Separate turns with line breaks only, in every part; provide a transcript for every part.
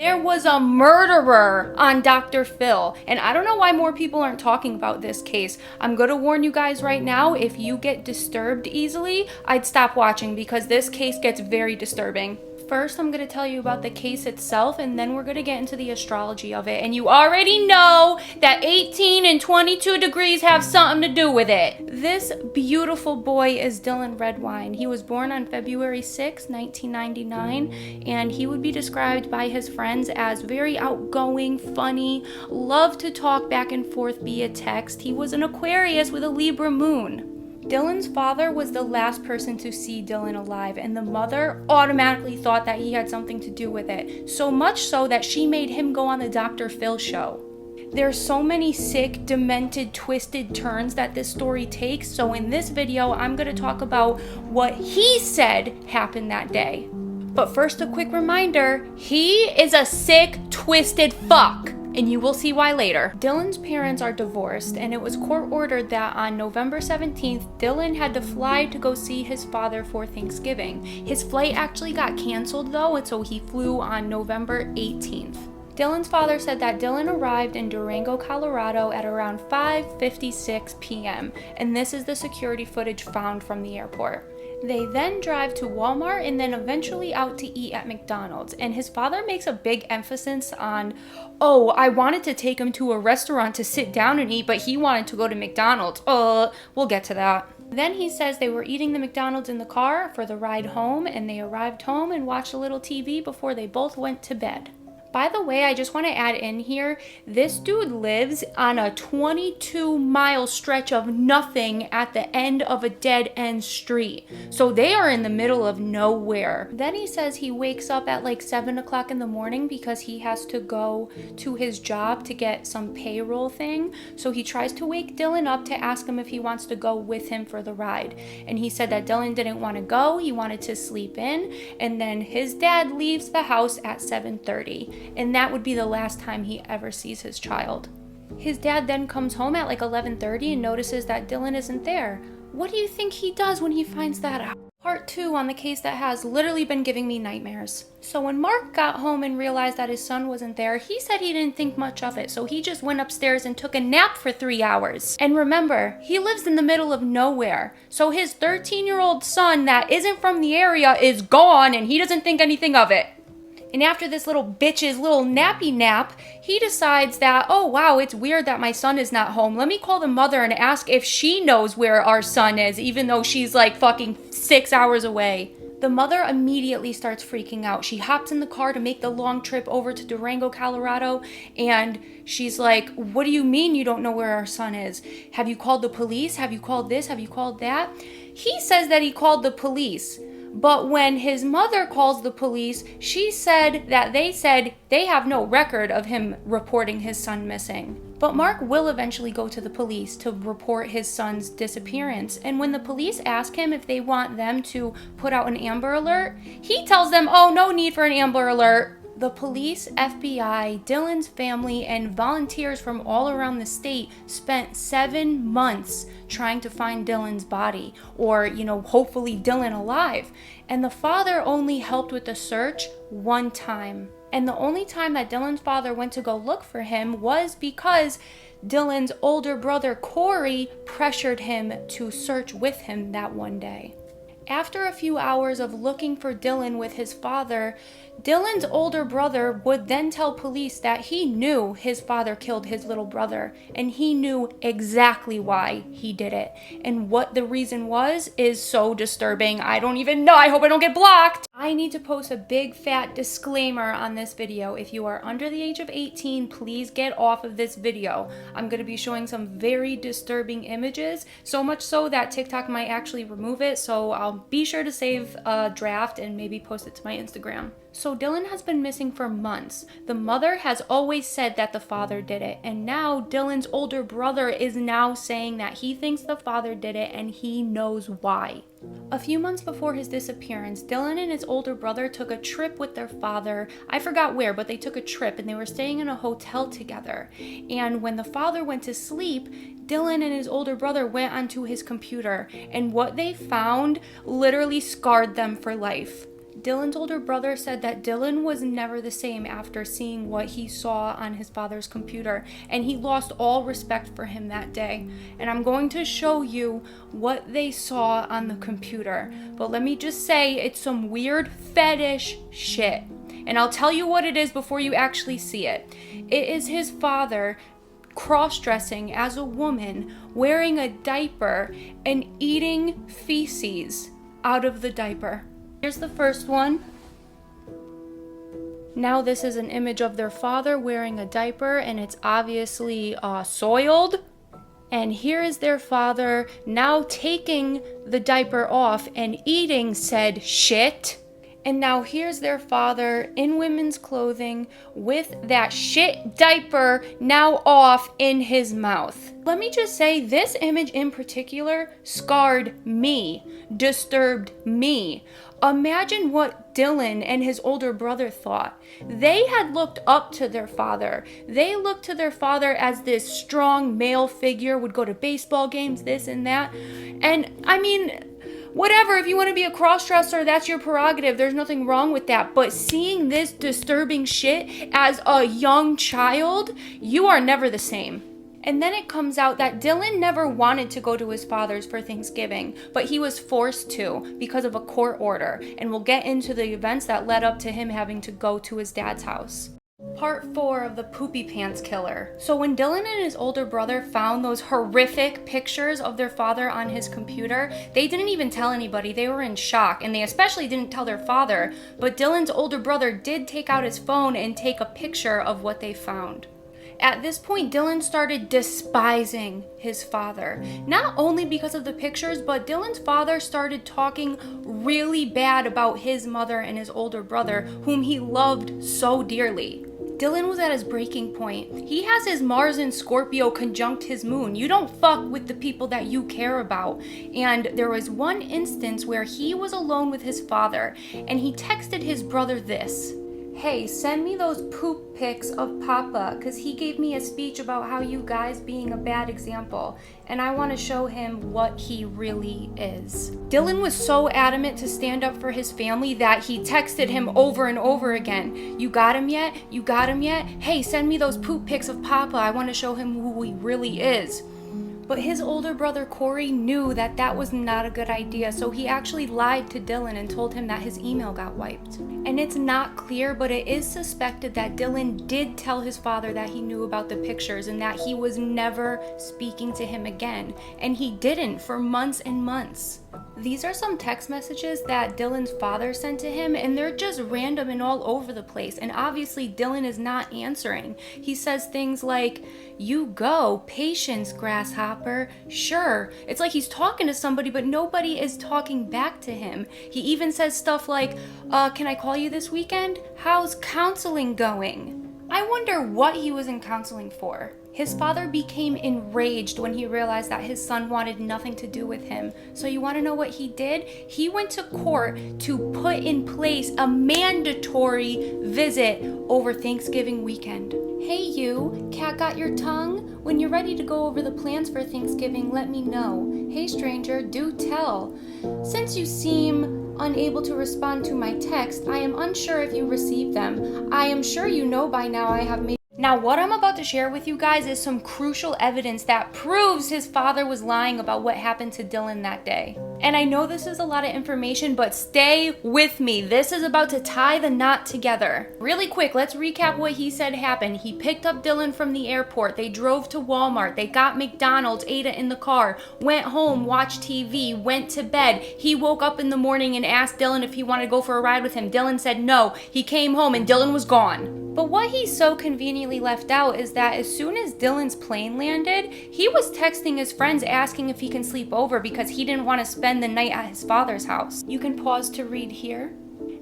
There was a murderer on Dr. Phil, and I don't know why more people aren't talking about this case. I'm gonna warn you guys right now, if you get disturbed easily, I'd stop watching because this case gets very disturbing. First, I'm going to tell you about the case itself, and then we're going to get into the astrology of it. And you already know that 18 and 22 degrees have something to do with it. This beautiful boy is Dylan Redwine. He was born on February 6, 1999, and he would be described by his friends as very outgoing, funny, loved to talk back and forth via text. He was an Aquarius with a Libra moon. Dylan's father was the last person to see Dylan alive, and the mother automatically thought that he had something to do with it. So much so that she made him go on the Dr. Phil show. There's so many sick, demented, twisted turns that this story takes, so in this video, I'm going to talk about what he said happened that day. But first, a quick reminder, he is a sick, twisted fuck. And you will see why later. Dylan's parents are divorced, and it was court ordered that on November 17th, Dylan had to fly to go see his father for Thanksgiving. His flight actually got canceled though, and so he flew on November 18th. Dylan's father said that Dylan arrived in Durango, Colorado at around 5:56 p.m., and this is the security footage found from the airport. They then drive to Walmart and then eventually out to eat at McDonald's. And his father makes a big emphasis on, oh, I wanted to take him to a restaurant to sit down and eat, but he wanted to go to McDonald's. We'll get to that. Then he says they were eating the McDonald's in the car for the ride home, and they arrived home and watched a little TV before they both went to bed. By the way, I just want to add in here, this dude lives on a 22-mile stretch of nothing at the end of a dead-end street. So they are in the middle of nowhere. Then he says he wakes up at like 7 o'clock in the morning because he has to go to his job to get some payroll thing. So he tries to wake Dylan up to ask him if he wants to go with him for the ride. And he said that Dylan didn't want to go, he wanted to sleep in. And then his dad leaves the house at 7:30. And that would be the last time he ever sees his child. His dad then comes home at like 11:30 and notices that Dylan isn't there. What do you think he does when he finds that out? Part 2 on the case that has literally been giving me nightmares. So when Mark got home and realized that his son wasn't there, he said he didn't think much of it, so he just went upstairs and took a nap for 3 hours. And remember, he lives in the middle of nowhere, so his 13-year-old son that isn't from the area is gone and he doesn't think anything of it. And after this little bitch's little nappy nap, he decides that, oh wow, it's weird that my son is not home. Let me call the mother and ask if she knows where our son is, even though she's like fucking 6 hours away. The mother immediately starts freaking out. She hops in the car to make the long trip over to Durango, Colorado, and she's like, what do you mean you don't know where our son is? Have you called the police? Have you called this? Have you called that? He says that he called the police. But when his mother calls the police, she said that they have no record of him reporting his son missing. But Mark will eventually go to the police to report his son's disappearance. And when the police ask him if they want them to put out an Amber Alert, he tells them, oh, no need for an Amber Alert. The police, FBI, Dylan's family, and volunteers from all around the state spent 7 months trying to find Dylan's body, or, hopefully Dylan alive. And the father only helped with the search one time. And the only time that Dylan's father went to go look for him was because Dylan's older brother, Corey, pressured him to search with him that one day. After a few hours of looking for Dylan with his father, Dylan's older brother would then tell police that he knew his father killed his little brother, and he knew exactly why he did it. And what the reason was is so disturbing. I don't even know. I hope I don't get blocked. I need to post a big fat disclaimer on this video. If you are under the age of 18, please get off of this video. I'm going to be showing some very disturbing images, so much so that TikTok might actually remove it, so I'll be sure to save a draft and maybe post it to my Instagram. So Dylan has been missing for months. The mother has always said that the father did it, and now Dylan's older brother is now saying that he thinks the father did it and he knows why. A few months before his disappearance, Dylan and his older brother took a trip with their father. I forgot where, but they took a trip and they were staying in a hotel together. And when the father went to sleep, Dylan and his older brother went onto his computer, and what they found literally scarred them for life. Dylan's older brother said that Dylan was never the same after seeing what he saw on his father's computer, and he lost all respect for him that day. And I'm going to show you what they saw on the computer. But let me just say, it's some weird fetish shit. And I'll tell you what it is before you actually see it. It is his father cross-dressing as a woman, wearing a diaper, and eating feces out of the diaper. Here's the first one. Now this is an image of their father wearing a diaper, and it's obviously soiled. And here is their father now taking the diaper off and eating said shit. And now here's their father in women's clothing with that shit diaper now off in his mouth. Let me just say, this image in particular scarred me, disturbed me. Imagine what Dylan and his older brother thought. They had looked up to their father. They looked to their father as this strong male figure, would go to baseball games, this and that. And I mean, whatever, if you want to be a cross-dresser, that's your prerogative. There's nothing wrong with that. But seeing this disturbing shit as a young child, you are never the same. And then it comes out that Dylan never wanted to go to his father's for Thanksgiving, but he was forced to because of a court order. And we'll get into the events that led up to him having to go to his dad's house. Part 4 of the Poopy Pants Killer. So when Dylan and his older brother found those horrific pictures of their father on his computer, they didn't even tell anybody. They were in shock, and they especially didn't tell their father. But Dylan's older brother did take out his phone and take a picture of what they found. At this point, Dylan started despising his father. Not only because of the pictures, but Dylan's father started talking really bad about his mother and his older brother, whom he loved so dearly. Dylan was at his breaking point. He has his Mars in Scorpio conjunct his moon. You don't fuck with the people that you care about. And there was one instance where he was alone with his father, and he texted his brother this: "Hey, send me those poop pics of Papa, because he gave me a speech about how you guys being a bad example, and I want to show him what he really is." Dylan was so adamant to stand up for his family that he texted him over and over again. "You got him yet? You got him yet? Hey, send me those poop pics of Papa. I want to show him who he really is." But his older brother Corey knew that that was not a good idea, so he actually lied to Dylan and told him that his email got wiped. And it's not clear, but it is suspected that Dylan did tell his father that he knew about the pictures and that he was never speaking to him again. And he didn't for months and months. These are some text messages that Dylan's father sent to him, and they're just random and all over the place. And obviously Dylan is not answering. He says things like, "You go, patience, grasshopper, sure." It's like he's talking to somebody, but nobody is talking back to him. He even says stuff like, "Can I call you this weekend? How's counseling going?" I wonder what he was in counseling for. His father became enraged when he realized that his son wanted nothing to do with him. So you want to know what he did? He went to court to put in place a mandatory visit over Thanksgiving weekend. "Hey you, cat got your tongue? When you're ready to go over the plans for Thanksgiving, let me know. Hey stranger, do tell. Since you seem unable to respond to my text, I am unsure if you received them. I am sure you know by now I have made..." Now, what I'm about to share with you guys is some crucial evidence that proves his father was lying about what happened to Dylan that day. And I know this is a lot of information, but stay with me. This is about to tie the knot together. Really quick, let's recap what he said happened. He picked up Dylan from the airport. They drove to Walmart. They got McDonald's, ate it in the car, went home, watched TV, went to bed. He woke up in the morning and asked Dylan if he wanted to go for a ride with him. Dylan said no. He came home and Dylan was gone. But what he so conveniently left out is that as soon as Dylan's plane landed, he was texting his friends asking if he can sleep over because he didn't want to spend the night at his father's house. You can pause to read here.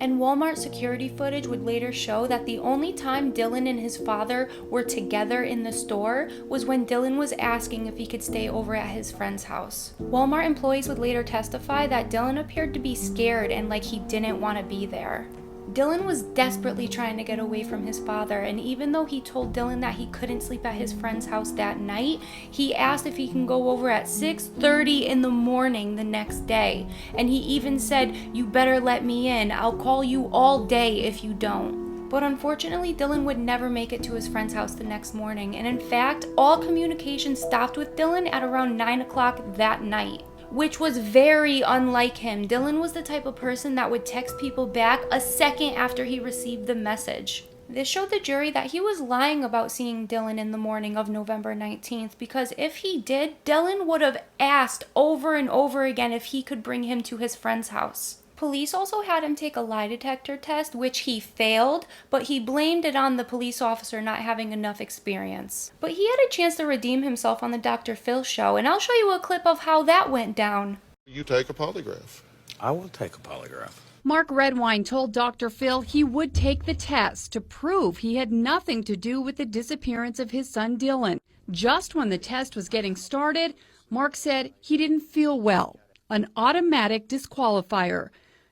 And Walmart security footage would later show that the only time Dylan and his father were together in the store was when Dylan was asking if he could stay over at his friend's house. Walmart employees would later testify that Dylan appeared to be scared and like he didn't want to be there. Dylan was desperately trying to get away from his father, and even though he told Dylan that he couldn't sleep at his friend's house that night, he asked if he can go over at 6:30 in the morning the next day. And he even said, "You better let me in. I'll call you all day if you don't." But unfortunately, Dylan would never make it to his friend's house the next morning, and in fact, all communication stopped with Dylan at around 9 o'clock that night, which was very unlike him. Dylan was the type of person that would text people back a second after he received the message. This showed the jury that he was lying about seeing Dylan in the morning of November 19th, because if he did, Dylan would have asked over and over again if he could bring him to his friend's house. Police also had him take a lie detector test, which he failed, but he blamed it on the police officer not having enough experience. But he had a chance to redeem himself on the Dr. Phil show, and I'll show you a clip of how that went down.
You take a polygraph.
I will take a polygraph.
Mark Redwine told Dr. Phil he would take the test to prove he had nothing to do with the disappearance of his son Dylan. Just when the test was getting started, Mark said he didn't feel well, an automatic disqualifier.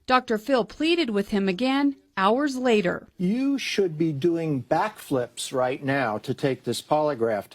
Dr. Phil pleaded with him again hours later.
You should be doing backflips right now to take this polygraph.